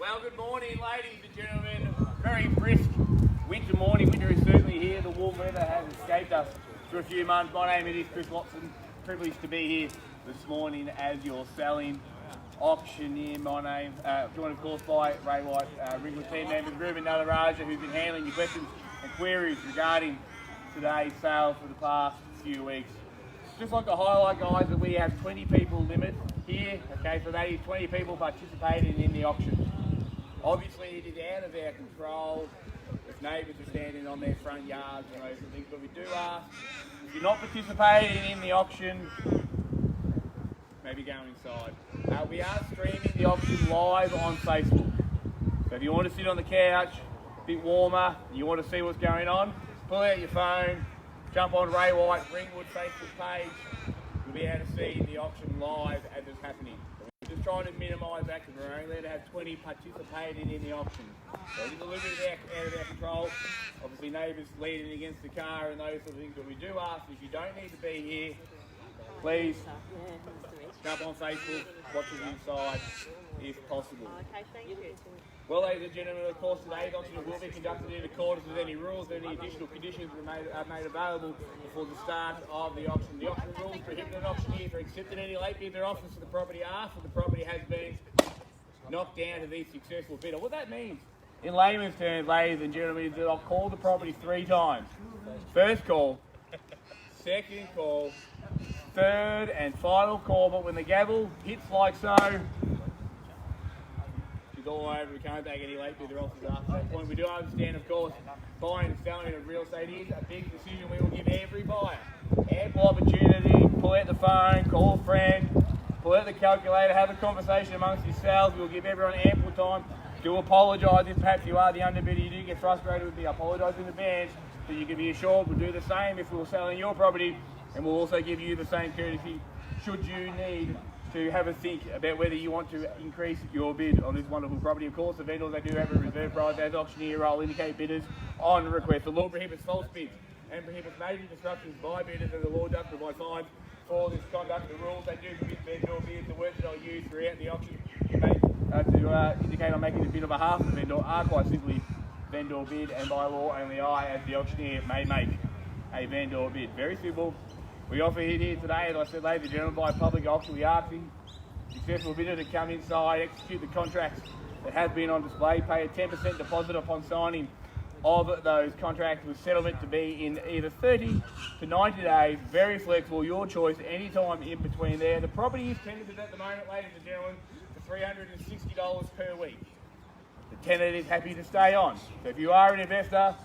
Well, good morning, ladies and gentlemen. Very brisk winter morning. Winter is certainly here. The warm weather has escaped us for a few months. My name is Chris Watson. Privileged to be here this morning as your selling auctioneer. My name, joined of course by Ray White, Ringwood team members, Ruben Nalaraja, who's been handling your questions and queries regarding today's sale for the past few weeks. Just like to highlight, guys, that we have 20 people limit here. Okay, so that is 20 people participating in the auction. Obviously, it is out of our control if neighbours are standing on their front yards and those sort of things, but we do ask, if you're not participating in the auction, maybe go inside. We are streaming the auction live on Facebook. So if you want to sit on the couch, a bit warmer, you want to see what's going on, pull out your phone, jump on Ray White Ringwood Facebook page. You'll be able to see the auction live as it's happening. We're just trying to minimise that because we're only allowed to have 20 participating in the auction. So it's a little bit out of our control. Obviously neighbours leaning against the car and those sort of things, but we do ask if you don't need to be here, please jump on Facebook, watch it inside if possible. Okay, thank you. Well, ladies and gentlemen, of course, today's auction will be conducted in accordance with any rules. Any additional conditions are made available before the start of the auction. The auction rules prohibit an auctioneer from accepting any late bidder offers for the property after the property has been knocked down to the successful bidder. What that means, in layman's terms, ladies and gentlemen, is that I'll call the property 3 times. First call, second call, third and final call, but when the gavel hits like so, all over. We can't take any late bidder offers after that point. We do understand, of course, buying and selling of real estate is a big decision we will give every buyer. Ample opportunity, pull out the phone, call a friend, pull out the calculator, have a conversation amongst yourselves. We'll give everyone ample time to apologise if perhaps you are the underbidder, you do get frustrated with me. I apologise in advance, but you can be assured we'll do the same if we're selling your property, and we'll also give you the same courtesy should you need to have a think about whether you want to increase your bid on this wonderful property. Of course, the vendors, they do have a reserve price as auctioneer role, indicate bidders on request. The law prohibits false bids and prohibits major disruptions by bidders, and the law does provide fines for this conduct. The rules, they do permit vendor bids. The words that I'll use throughout the auction to indicate I'm making the bid on behalf of the vendor are quite simply vendor bid, and by law only I, as the auctioneer, may make a vendor bid. Very simple. We offer it here today, as I said, ladies and gentlemen, by public auction. We ask the successful bidder to come inside, execute the contracts that have been on display, pay a 10% deposit upon signing of those contracts, with settlement to be in either 30 to 90 days. Very flexible, your choice, any time in between there. The property is tenanted at the moment, ladies and gentlemen, for $360 per week. The tenant is happy to stay on. So if you are an investor,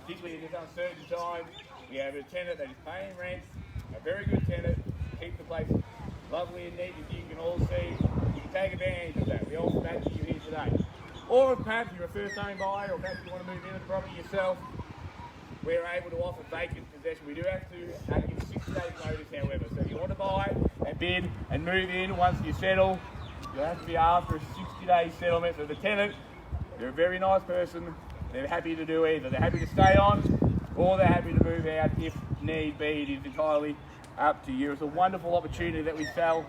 particularly in this uncertain time, we have a tenant that is paying rent, a very good tenant, keep the place lovely and neat, as you can all see. You can take advantage of that. We offer that to you here today. Or if perhaps you're a first-time buyer, or perhaps you want to move into the property yourself, we're able to offer vacant possession. We do have to give 6 days notice, however. So if you want to buy and bid and move in once you settle, you'll have to be asked for a 60-day settlement. So the tenant, they're a very nice person. They're happy to do either. They're happy to stay on, or they're happy to move out if need be. It is entirely up to you. It's a wonderful opportunity that we sell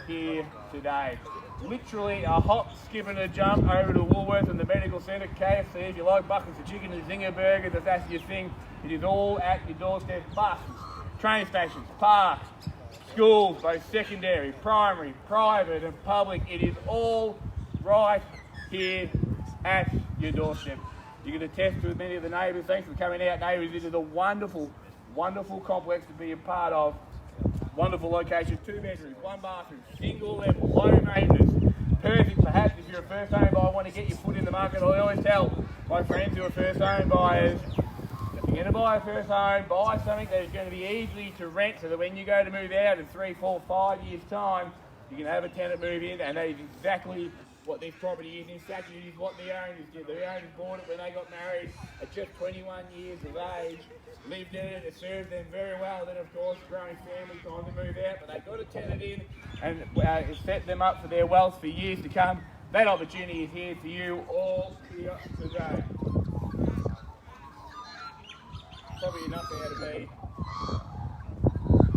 here today. Literally a hop, skip and a jump over to Woolworths and the Medical Centre, KFC, if you like buckets of chicken and zinger burgers, if that's your thing. It is all at your doorstep. Buses, train stations, parks, schools, both secondary, primary, private and public. It is all right here at your doorstep. You can attest to many of the neighbours. Thanks for coming out, neighbours. This is a wonderful, wonderful complex to be a part of. Wonderful location, 2 bedrooms, 1 bathroom, single level, low maintenance. Perfect, perhaps, if you're a first home buyer, want to get your foot in the market. I always tell my friends who are first home buyers, if you're going to buy a first home, buy something that is going to be easy to rent, so that when you go to move out in 3, 4, 5 years' time, you can have a tenant move in, and that is exactly what this property is. In fact, it is what the owners did. The owners bought it when they got married at just 21 years of age, lived in it, it served them very well. Then, of course, growing family, time to move out, but they got a tenant in, and it set them up for their wealth for years to come. That opportunity is here for you all here today. Probably enough there to be.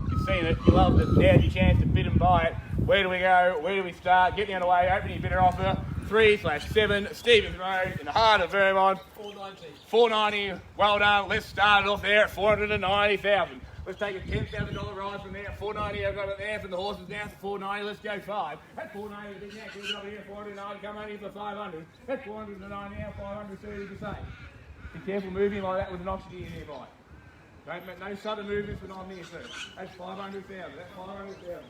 You've seen it, you loved it, now's your chance to bid and buy it. Where do we go? Where do we start? Get me underway, open your bidder offer. 3/7 Stevens Road in the heart of Vermont. 490. Well done. Let's start it off there at 490,000. Let's take a $10,000 ride from there. 490. I've got it there from the horses down to 490. Let's go 5. At 490, the big neck. We've got here 490. Come on in for 500. At 490 now, 530 to say. Be careful moving like that with an oxygen nearby. Don't make no sudden movements when I'm near first. That's 500,000. That's 500,000.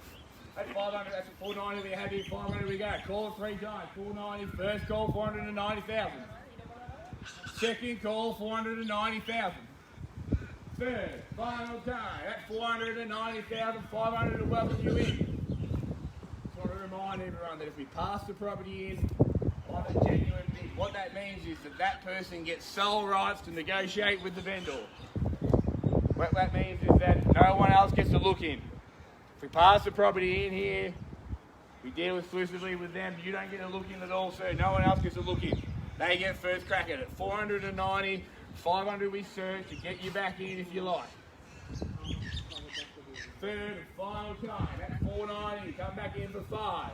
That's 500. That's 490. We're happy. 500 we go. Call it 3 times. 490. First call 490,000. Second call 490,000. Third, final time. At 490,000, 500 to welcome you in. Just want to remind everyone that if we pass the property in on a genuine bid, what that means is that that person gets sole rights to negotiate with the vendor. What that means is that no one else gets to look in. If we pass the property in here, we deal exclusively with them. You don't get to look in at all, sir. No one else gets to look in. They get first crack at it. 490, 500 we search to get you back in if you like. Third and final time. At 490, come back in for 5.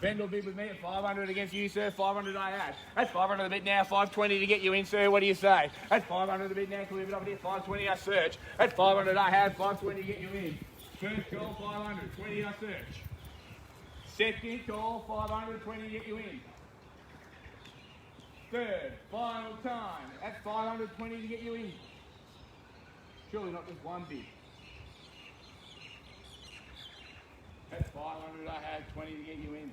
Vendor bid with me at 500 against you, sir. 500 I had. That's 500 the bid now. 520 to get you in, sir. What do you say? That's 500 the bid now. Can we leave it up here? 520 I search. That's 500 I had. 520 to get you in. First call 500. 20 I search. Second call 500. 20 to get you in. Third, final time. That's 520 to get you in. Surely not just one bid. That's 500 I had. 20 to get you in.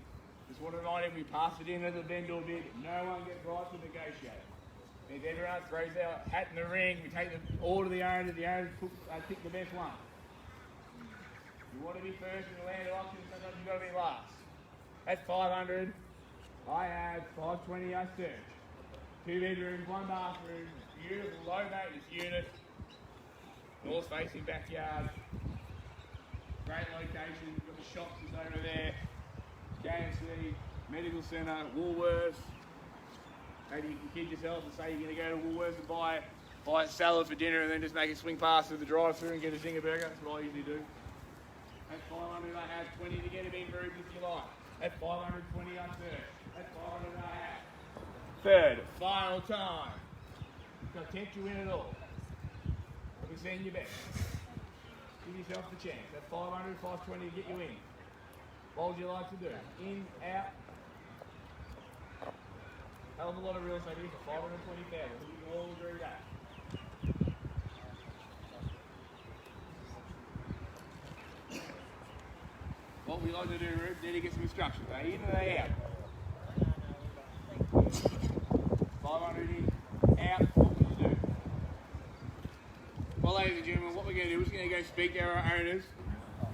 Just want to remind everyone, we pass it in as a vendor bid. No one gets right to negotiate. If everyone throws their hat in the ring, we take the order to the owner. The owner pick the best one. You want to be first in the land of auction, sometimes you've got to be last. That's 500. I had 520 I search. 2 bedrooms, 1 bathroom, beautiful low maintenance unit. North facing backyard. Great location. You've got the shops is over there. KFC, medical centre, Woolworths. Maybe you can kid yourself and say you're going to go to Woolworths and buy a salad for dinner and then just make a swing past through the drive-through and get a zinger burger. That's what I usually do. At 500 I have 20 to get him in group if you like. At 520 I search. At 500 I have. Third, final time. Got to tempt you in at all. We're seeing your best. Give yourself the chance. At 500, 520 to get you in. What would you like to do? In, out. Hell of a lot of real estate here for 520,000. We can all agree with that. What we like to do, Rube, need to get some instructions. Are they in or are they out? 500 in, out, what will you do? Well, ladies and gentlemen, what we're going to do is we're going to go speak to our owners.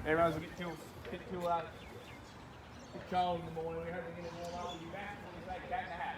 Everyone's a bit too cold in the morning. We hope we're going to warm up. We'll be back when we say cat in the hat.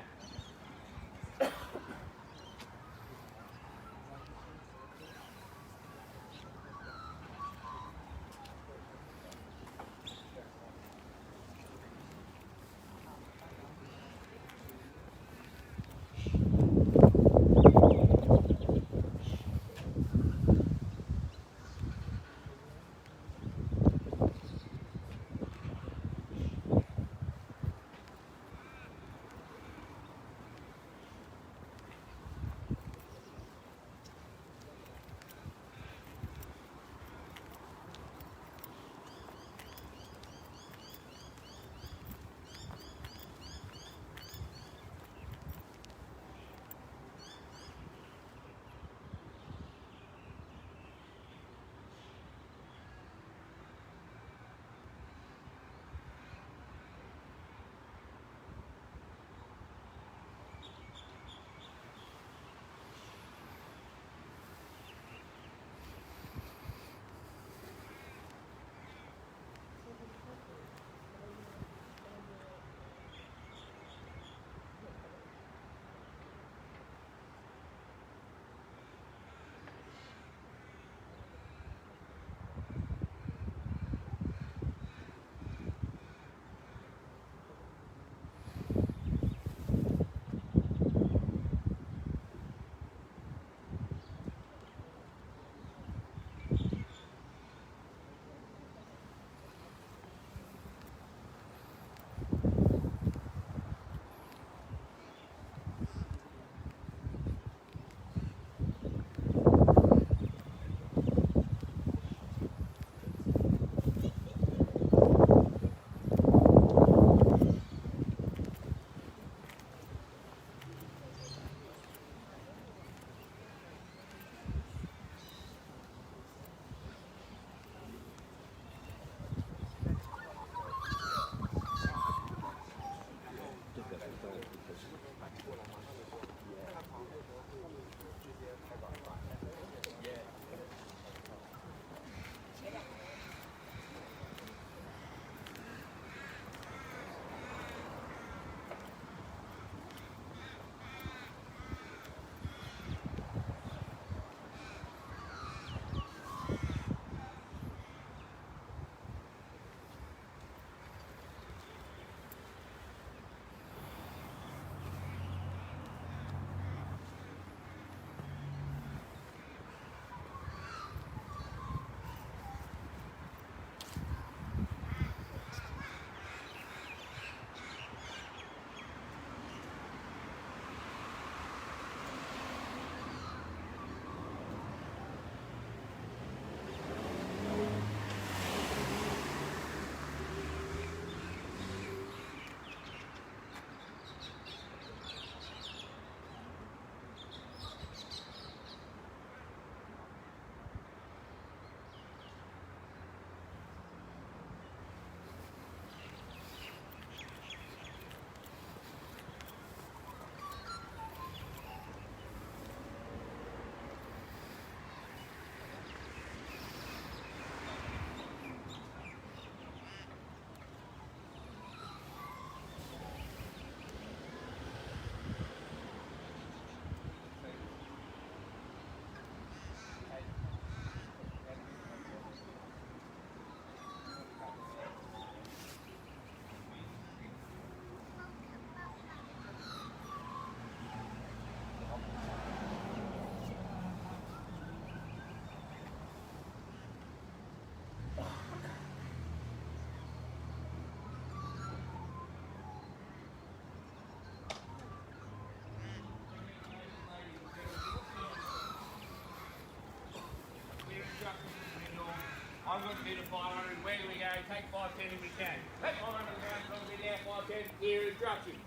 bid of 500. Where do we go? Take 510 if we can. That's 500 pounds from the bid now, 510. Clear instructions.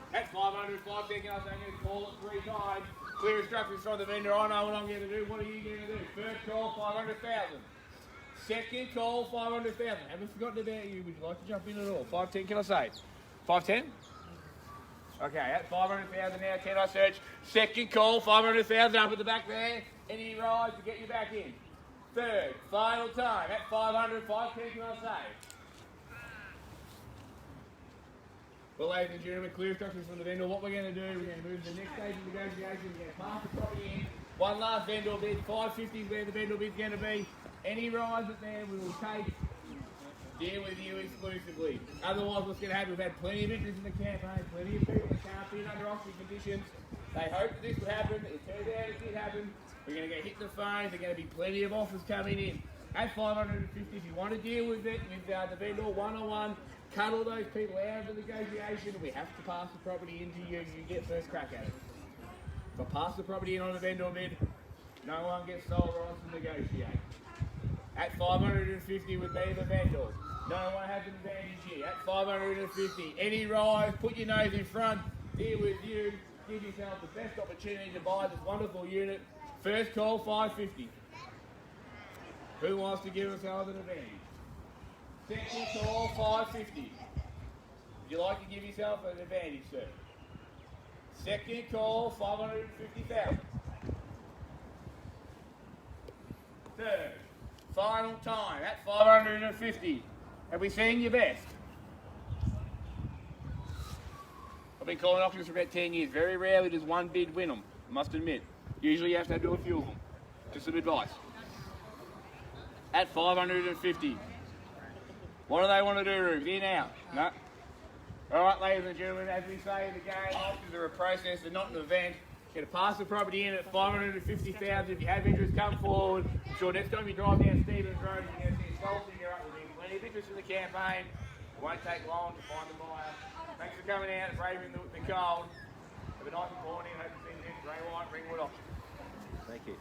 That's 500, 510. I'm going to call it 3 times. Clear instructions from the vendor. I know what I'm going to do. What are you going to do? First call, 500,000. Second call, 500,000. Haven't forgotten about you. Would you like to jump in at all? 510, can I say? 510? Okay, that's 500,000 now. Can I search? Second call, 500,000 up at the back there. Any rise to get you back in? Third, final time. At 500, 510, can I say? Well, ladies and gentlemen, clear instructions from the vendor. What we're going to do, we're going to move to the next stage of negotiation. We're going to pass the property in. One last vendor bid, 550 is where the vendor bid's going to be. Any rise at there, we will take. Deal with you exclusively. Otherwise, what's going to happen? We've had plenty of interest in the campaign, plenty of people that can't bid under auction conditions. They hoped that this would happen. It turned out it did happen. We're going to get hit in the phone. There's going to be plenty of offers coming in. At 550, if you want to deal with it, with the vendor one-on-one, cut all those people out of the negotiation. We have to pass the property into you. You get first crack at it. If I pass the property in on the vendor bid, no one gets sole rights to negotiate. At 550 would be the vendor. No one has an advantage here. At 550, any rise, put your nose in front, deal with you, give yourself the best opportunity to buy this wonderful unit. First call, 550. Who wants to give themselves an advantage? Second call, 550. Would you like to give yourself an advantage, sir? Second call, 550,000. Third, final time, at 550. Have we seen your best? I've been calling auctions for about 10 years. Very rarely does one bid win them, I must admit. Usually you have to do a few of them. Just some advice. At 550. What do they want to do, Rubes? In, out? No? Alright, ladies and gentlemen, as we say in the game, auctions are a process, they're not an event. You're going to pass the property in at 550,000. If you have interest, come forward. I'm sure next time you drive down Stevens Road, you're going to see a soul figure up. There'll be plenty of interest in the campaign. It won't take long to find a buyer. Thanks for coming out, braving the cold. Have a nice morning. Hope to see you next Ringwood auction. Thank you.